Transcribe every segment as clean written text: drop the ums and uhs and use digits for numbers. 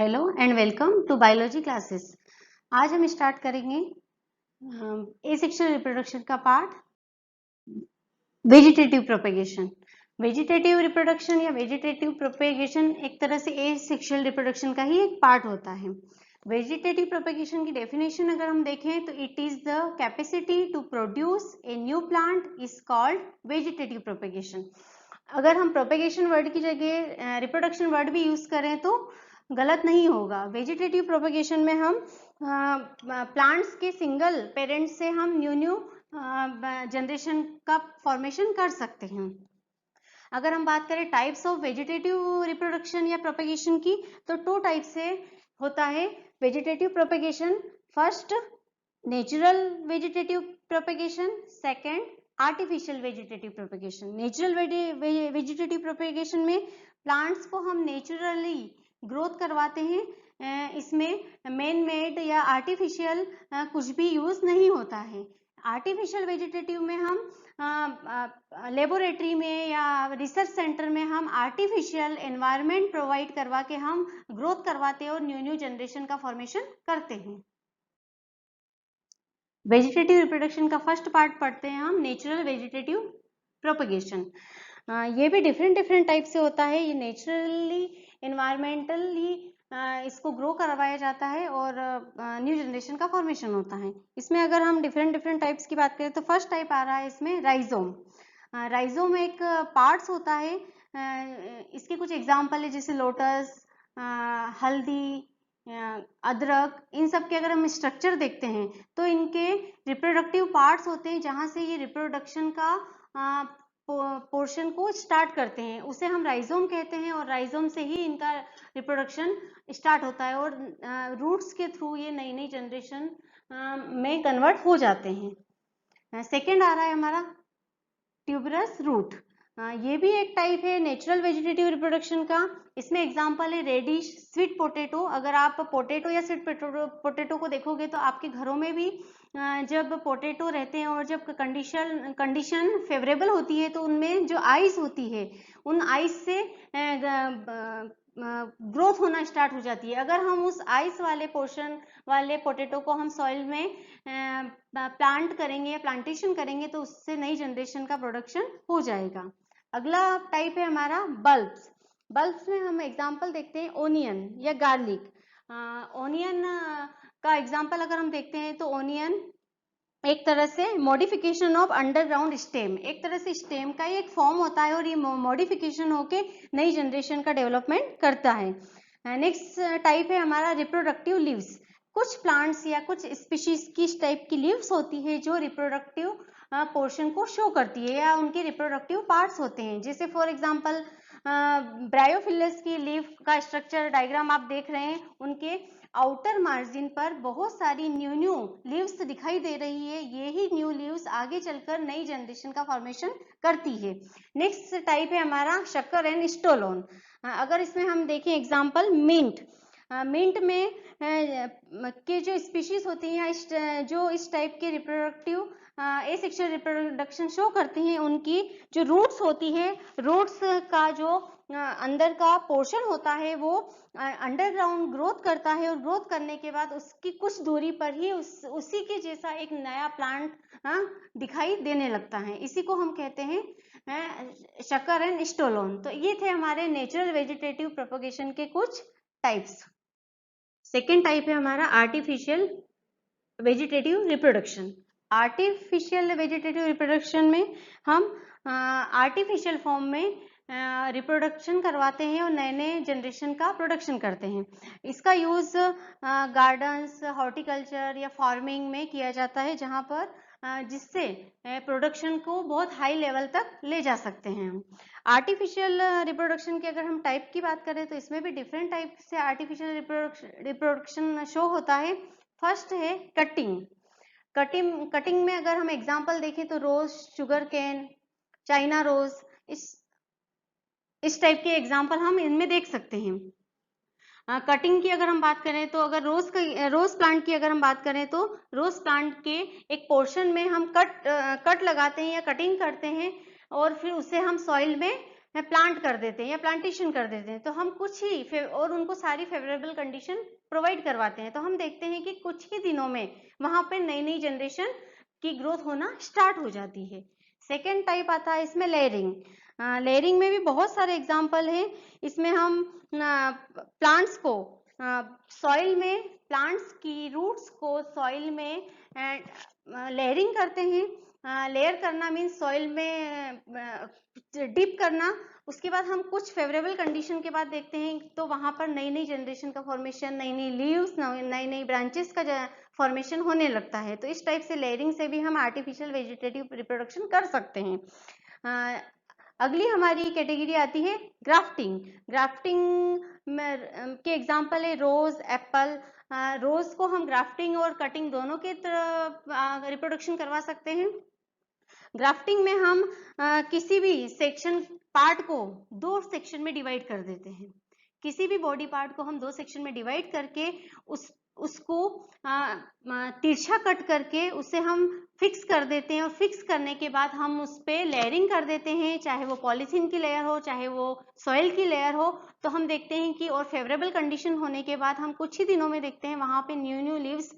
Hello and welcome to biology classes. आज हम start करेंगे एसेक्सुअल रिप्रोडक्शन का part vegetative propagation. Vegetative reproduction या वेजिटेटिव प्रोपेगेशन एक तरह से एसेक्सुअल रिप्रोडक्शन का ही एक पार्ट होता है। वेजिटेटिव प्रोपेगेशन की डेफिनेशन अगर हम देखें तो it is the capacity to produce a new plant is called vegetative propagation. अगर हम प्रोपेगेशन वर्ड की जगह रिप्रोडक्शन वर्ड भी यूज करें तो गलत नहीं होगा। वेजिटेटिव प्रोपेगेशन में हम प्लांट्स के सिंगल पेरेंट से हम न्यू जनरेशन का फॉर्मेशन कर सकते हैं। अगर हम बात करें टाइप्स ऑफ वेजिटेटिव रिप्रोडक्शन या प्रोपेगेशन की तो 2 टाइप से होता है vegetative propagation. First natural vegetative propagation, second artificial vegetative propagation. Natural vegetative propagation में प्लांट्स को हम नेचुरली ग्रोथ करवाते हैं। इसमें मैन मेड या आर्टिफिशियल कुछ भी यूज नहीं होता है। आर्टिफिशियल वेजिटेटिव में हम लेबोरेटरी में या रिसर्च सेंटर में हम आर्टिफिशियल एनवायरनमेंट प्रोवाइड करवा के हम ग्रोथ करवाते हैं और न्यू जनरेशन का फॉर्मेशन करते हैं। वेजिटेटिव रिप्रोडक्शन का फर्स्ट पार्ट पढ़ते हैं हम नेचुरल वेजिटेटिव प्रोपेगेशन। ये भी डिफरेंट टाइप से होता है। ये नेचुरली एनवायरमेंटली इसको ग्रो करवाया जाता है और न्यू जनरेशन का फॉर्मेशन होता है। इसमें अगर हम डिफरेंट टाइप्स की बात करें तो फर्स्ट टाइप आ रहा है इसमें राइजोम। राइजोम एक पार्ट्स होता है। इसके कुछ एग्जाम्पल है जैसे लोटस, हल्दी, अदरक। इन सब के अगर हम स्ट्रक्चर देखते हैं तो इनके रिप्रोडक्टिव पार्ट्स होते हैं जहां से ये रिप्रोडक्शन का पोर्शन को स्टार्ट करते हैं, उसे हम राइजोम कहते हैं और राइजोम से ही इनका रिप्रोडक्शन स्टार्ट होता है और रूट्स के थ्रू ये नई जनरेशन में कन्वर्ट हो जाते हैं। सेकेंड आ रहा है हमारा ट्यूबरस रूट। ये भी एक टाइप है नेचुरल वेजिटेटिव रिप्रोडक्शन का। इसमें एग्जांपल है रेडिश, स्वीट पोटैटो। अगर आप पोटैटो या स्वीट पोटैटो को देखोगे तो आपके घरों में भी जब पोटैटो रहते हैं और जब कंडीशन फेवरेबल होती है तो उनमें जो आइस होती है उन आइस से ग्रोथ होना स्टार्ट हो जाती है। अगर हम उस आइस वाले पोर्शन वाले पोटैटो को हम सॉइल में प्लांट करेंगे या प्लांटेशन करेंगे तो उससे नई जनरेशन का प्रोडक्शन हो जाएगा। अगला टाइप है हमारा बल्ब्स। बल्ब्स में हम एग्जांपल देखते हैं ओनियन या गार्लिक। ओनियन का एग्जांपल अगर हम देखते हैं तो ओनियन एक तरह से मॉडिफिकेशन ऑफ अंडरग्राउंड स्टेम, एक तरह से स्टेम का ही एक फॉर्म होता है और ये मॉडिफिकेशन होके नई जनरेशन का डेवलपमेंट करता है। नेक्स्ट टाइप है हमारा रिप्रोडक्टिव लीव्स। कुछ प्लांट्स या कुछ स्पीशीज की इस टाइप की लीव्स होती है जो रिप्रोडक्टिव पोर्शन को शो करती है या उनके रिप्रोडक्टिव पार्ट्स होते हैं। जैसे फॉर एग्जांपल ब्रायोफिलस की लीफ का स्ट्रक्चर डायग्राम आप देख रहे हैं, उनके आउटर मार्जिन पर बहुत सारी न्यू लीव्स दिखाई दे रही है। ये ही न्यू लीव्स आगे चलकर नई जनरेशन का फॉर्मेशन करती है। नेक्स्ट टाइप है हमारा शक्कर एंड स्टोलोन। अगर इसमें हम देखें एग्जांपल मिंट। मिंट में के जो स्पीशीज होती हैं जो इस टाइप के रिप्रोडक्टिव एसेक्सुअल रिप्रोडक्शन शो करती हैं, उनकी जो रूट्स होती है, रूट्स का जो अंदर का पोर्शन होता है वो अंडरग्राउंड ग्रोथ करता है और ग्रोथ करने के बाद उसकी कुछ दूरी पर ही उसी के जैसा एक नया प्लांट दिखाई देने लगता है। इसी को हम कहते हैं शक्कर एंड स्टोलोन। तो ये थे हमारे नेचुरल वेजिटेटिव प्रोपेगेशन के कुछ टाइप्स। सेकेंड टाइप है हमारा artificial vegetative reproduction. Artificial vegetative reproduction में हम आर्टिफिशियल फॉर्म में रिप्रोडक्शन करवाते हैं और नए जनरेशन का प्रोडक्शन करते हैं। इसका यूज गार्डन्स, हॉर्टिकल्चर या फार्मिंग में किया जाता है जहां पर जिससे प्रोडक्शन को बहुत हाई लेवल तक ले जा सकते हैं। आर्टिफिशियल रिप्रोडक्शन की अगर हम टाइप की बात करें तो इसमें भी डिफरेंट टाइप से आर्टिफिशियल रिप्रोडक्शन शो होता है। फर्स्ट है कटिंग। कटिंग में अगर हम एग्जांपल देखें तो रोज, शुगर केन, चाइना रोज, इस टाइप के एग्जांपल हम इनमें देख सकते हैं। कटिंग की अगर हम बात करें तो अगर रोज प्लांट की अगर हम बात करें तो रोज प्लांट के एक पोर्शन में हम कट लगाते हैं या कटिंग करते हैं और फिर उसे हम सॉइल में प्लांट कर देते हैं या प्लांटेशन कर देते हैं, तो हम कुछ ही और उनको सारी फेवरेबल कंडीशन प्रोवाइड करवाते हैं, तो हम देखते हैं कि कुछ ही दिनों में वहां पे नई नई जनरेशन की ग्रोथ होना स्टार्ट हो जाती है। सेकेंड टाइप आता है इसमें लेयरिंग। लेयरिंग में भी बहुत सारे एग्जाम्पल हैं। इसमें हम प्लांट्स को सॉइल में, प्लांट्स की रूट्स को सॉइल में लेयरिंग करते हैं। लेयर करना मीन्स सॉइल में डिप करना। उसके बाद हम कुछ फेवरेबल कंडीशन के बाद देखते हैं तो वहां पर नई नई जनरेशन का फॉर्मेशन, नई नई लीव्स, नई नई ब्रांचेस का फॉर्मेशन होने लगता है। तो इस टाइप से लेयरिंग से भी हम आर्टिफिशियल वेजिटेटिव रिप्रोडक्शन कर सकते हैं। अगली हमारी कैटेगरी आती है ग्राफ्टिंग। ग्राफ्टिंग के एग्जाम्पल है रोज, एप्पल। रोज को हम ग्राफ्टिंग और कटिंग दोनों के तरह रिप्रोडक्शन करवा सकते हैं। ग्राफ्टिंग में हम किसी भी सेक्शन पार्ट को दो सेक्शन में डिवाइड कर देते हैं। किसी भी बॉडी पार्ट को हम दो सेक्शन में डिवाइड करके उसको तिरछा कट करके उसे हम फिक्स कर देते हैं, और फिक्स करने के बाद हम उस पे लेयरिंग कर देते हैं, चाहे वो पॉलीथीन की लेयर हो, चाहे वो सॉइल की लेयर हो। तो हम देखते हैं कि और फेवरेबल कंडीशन होने के बाद हम कुछ ही दिनों में देखते हैं वहां पे न्यू न्यू लीव्स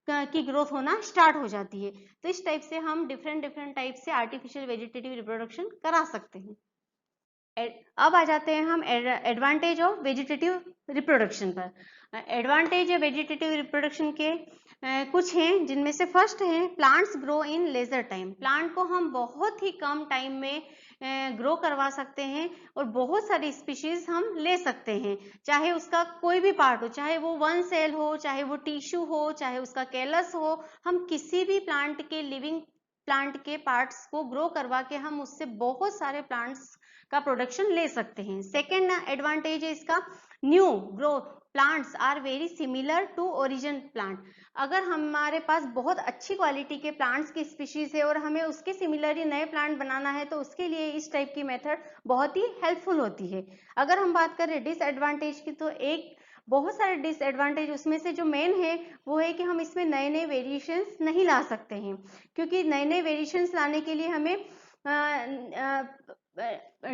की ग्रोथ होना स्टार्ट हो जाती है। तो इस टाइप से हम डिफरेंट टाइप से आर्टिफिशियल वेजिटेटिव रिप्रोडक्शन करा सकते हैं। अब आ जाते हैं हम एडवांटेज ऑफ वेजिटेटिव रिप्रोडक्शन पर। एडवांटेज है वेजिटेटिव रिप्रोडक्शन के कुछ हैं, जिनमें से फर्स्ट है plants grow in leisure time. Plant को हम बहुत ही कम टाइम में ग्रो करवा सकते हैं और बहुत सारी स्पीशीज हम ले सकते हैं, चाहे उसका कोई भी पार्ट हो, चाहे वो वन सेल हो, चाहे वो टिश्यू हो, चाहे उसका कैलस हो। हम किसी भी प्लांट के लिविंग प्लांट के पार्ट्स को ग्रो करवा के हम उससे बहुत सारे प्लांट्स का प्रोडक्शन ले सकते हैं। सेकेंड एडवांटेज है इसका new grow plants are very similar to origin plant. अगर हमारे पास बहुत अच्छी क्वालिटी के प्लांट्स की स्पीशीज है और हमें उसके सिमिलर ही नए प्लांट बनाना है, तो उसके लिए इस टाइप की मेथड बहुत ही हेल्पफुल होती है। अगर हम बात करें डिसएडवांटेज की, तो एक बहुत सारे डिसएडवांटेज, उसमें से जो मेन है वो है कि हम इसमें नए नए वेरिएशंस नहीं ला सकते हैं, क्योंकि नए नए वेरिएशंस लाने के लिए हमें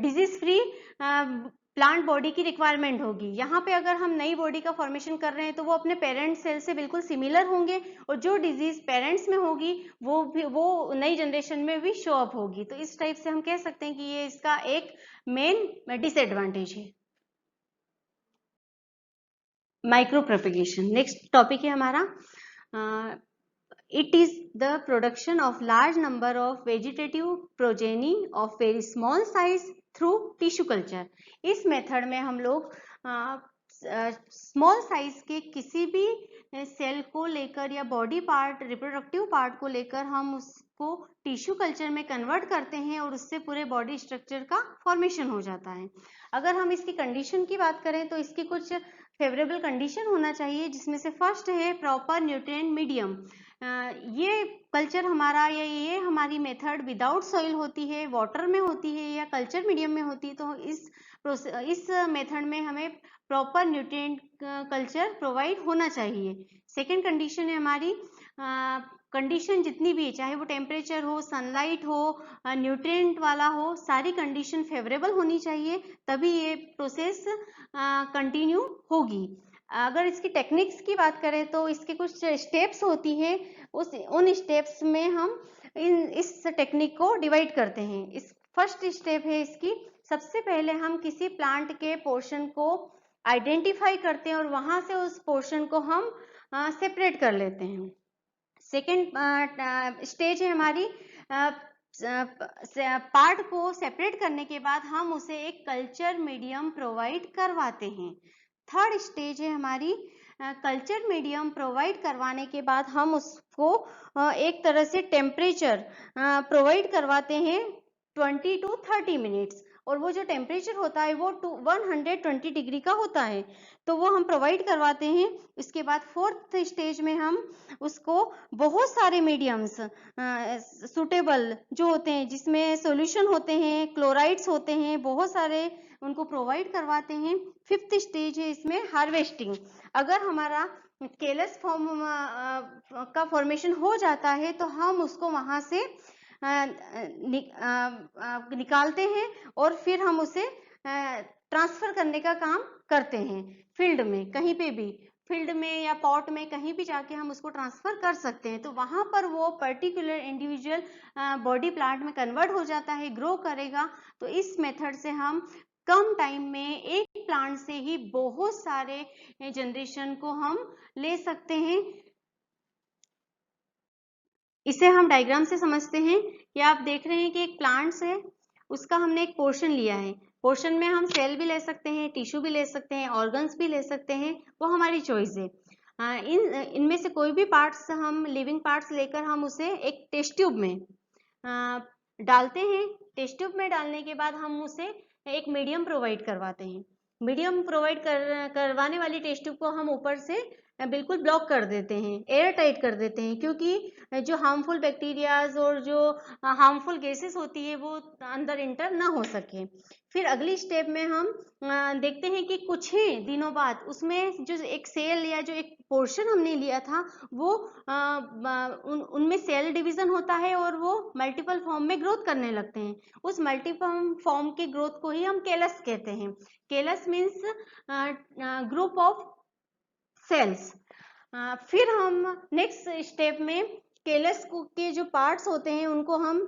डिजीज फ्री प्लांट बॉडी की रिक्वायरमेंट होगी। यहाँ पे अगर हम नई बॉडी का फॉर्मेशन कर रहे हैं तो वो अपने पेरेंट सेल से बिल्कुल सिमिलर होंगे, और जो डिजीज पेरेंट्स में होगी वो नई जनरेशन में भी शो अप होगी। तो इस टाइप से हम कह सकते हैं कि ये इसका एक मेन डिसएडवांटेज है। माइक्रो प्रोपेगेशन नेक्स्ट टॉपिक है हमारा। It is the production of large number of vegetative progeny of very small size through tissue culture। इस मेथड में हम लोग स्मॉल साइज के किसी भी सेल को लेकर या बॉडी पार्ट, रिप्रोडक्टिव पार्ट को लेकर हम उसको टिश्यू कल्चर में कन्वर्ट करते हैं और उससे पूरे बॉडी स्ट्रक्चर का फॉर्मेशन हो जाता है। अगर हम इसकी कंडीशन की बात करें तो इसकी कुछ फेवरेबल कंडीशन होना चाहिए, जिसमें से फर्स्ट है प्रॉपर न्यूट्रिएंट मीडियम। ये कल्चर हमारा या ये हमारी मेथड विदाउट सॉइल होती है, वाटर में होती है या कल्चर मीडियम में होती है, तो इस मेथड में हमें प्रॉपर न्यूट्रिएंट कल्चर प्रोवाइड होना चाहिए। सेकेंड कंडीशन है हमारी कंडीशन जितनी भी है, चाहे वो टेम्परेचर हो, सनलाइट हो, न्यूट्रिएंट वाला हो, सारी कंडीशन फेवरेबल होनी चाहिए, तभी ये प्रोसेस कंटिन्यू होगी। अगर इसकी टेक्निक्स की बात करें तो इसके कुछ स्टेप्स होती है, उन स्टेप्स में हम इस टेक्निक को डिवाइड करते हैं। इस फर्स्ट स्टेप है इसकी, सबसे पहले हम किसी प्लांट के पोर्शन को आइडेंटिफाई करते हैं और वहां से उस पोर्शन को हम सेपरेट कर लेते हैं। सेकेंड स्टेज है हमारी पार्ट को सेपरेट करने के बाद हम उसे एक कल्चर मीडियम प्रोवाइड करवाते हैं। थर्ड स्टेज है हमारी कल्चर मीडियम प्रोवाइड करवाने के बाद हम उसको एक तरह से टेम्परेचर प्रोवाइड करवाते हैं 20 to 30 मिनट्स, और वो जो टेम्परेचर होता है वो 120 डिग्री का होता है, तो वो हम प्रोवाइड करवाते हैं। इसके बाद फोर्थ स्टेज में हम उसको बहुत सारे मीडियम्स सुटेबल जो होते हैं, जिसमें सॉल्यूशन होते हैं, क्लोराइड्स होते हैं, बहुत सारे उनको प्रोवाइड करवाते हैं। फिफ्थ स्टेज है इसमें हार्वेस्टिंग। अगर हमारा केलस फॉर्म का फॉर्मेशन हो जाता है तो हम उसको वहां से निकालते हैं और फिर हम उसे ट्रांसफर करने का काम करते हैं फील्ड में, कहीं पे भी फील्ड में या पॉट में कहीं भी जाके हम उसको ट्रांसफर कर सकते हैं। तो वहां पर वो पर्टिकुलर इंडिविजुअल बॉडी प्लांट में कन्वर्ट हो जाता है, ग्रो करेगा। तो इस मेथड से हम कम टाइम में एक प्लांट से ही बहुत सारे जनरेशन को हम ले सकते हैं। इसे हम डायग्राम से समझते हैं कि आप देख रहे हैं कि एक प्लांट्स है, उसका हमने एक पोर्शन लिया है। पोर्शन में हम सेल भी ले सकते हैं, टिश्यू भी ले सकते हैं, ऑर्गन्स भी ले सकते हैं, वो हमारी चॉइस है। इनमें से कोई भी पार्ट्स, हम लिविंग पार्ट्स लेकर हम उसे एक टेस्ट ट्यूब में डालते हैं। टेस्ट ट्यूब में डालने के बाद हम उसे एक मीडियम प्रोवाइड करवाते हैं। मीडियम प्रोवाइड करवाने वाली टेस्ट ट्यूब को हम ऊपर से बिल्कुल ब्लॉक कर देते हैं, एयर टाइट कर देते हैं, क्योंकि जो हार्मफुल बैक्टीरियाज और जो हार्मफुल गैसेस होती है वो अंदर इंटर ना हो सके। फिर अगली स्टेप में हम देखते हैं कि कुछ ही दिनों बाद उसमें जो एक सेल या जो एक पोर्शन हमने लिया था वो उनमें सेल डिवीजन होता है और वो मल्टीपल फॉर्म में ग्रोथ करने लगते हैं। उस मल्टीपल फॉर्म के ग्रोथ को ही हम केलस कहते हैं। केलस मीन्स ग्रुप ऑफ सेल्स। फिर हम नेक्स्ट स्टेप में केलस के जो पार्ट्स होते हैं उनको हम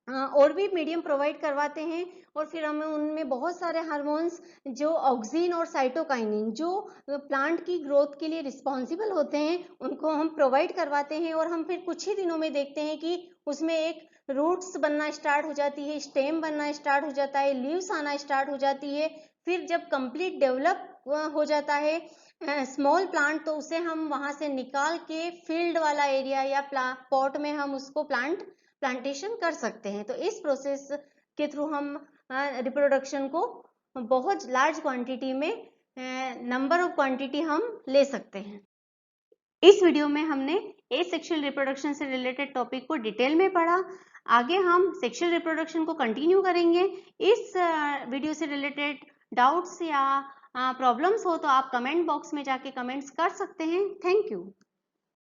और भी मीडियम प्रोवाइड करवाते हैं और फिर हमें उनमें बहुत सारे हार्मोन्स जो ऑक्सिन और साइटोकाइनिन जो प्लांट की ग्रोथ के लिए रिस्पॉन्सिबल होते हैं उनको हम प्रोवाइड करवाते हैं। और हम फिर कुछ ही दिनों में देखते हैं कि उसमें एक रूट्स बनना स्टार्ट हो जाती है, स्टेम बनना स्टार्ट हो जाता है, लीव्स आना स्टार्ट हो जाती है। फिर जब कंप्लीट डेवलप हो जाता है स्मॉल प्लांट, तो उसे हम वहां से निकाल के फील्ड वाला एरिया या पॉट में हम उसको प्लांटेशन कर सकते हैं। तो इस प्रोसेस के थ्रू हम रिप्रोडक्शन को बहुत लार्ज क्वांटिटी में, नंबर ऑफ क्वांटिटी हम ले सकते हैं। इस वीडियो में हमने एसेक्सुअल रिप्रोडक्शन से रिलेटेड टॉपिक को डिटेल में पढ़ा। आगे हम सेक्सुअल रिप्रोडक्शन को कंटिन्यू करेंगे। इस वीडियो से रिलेटेड डाउट्स या प्रॉब्लम्स हो तो आप कमेंट बॉक्स में जाके कमेंट्स कर सकते हैं। Thank you.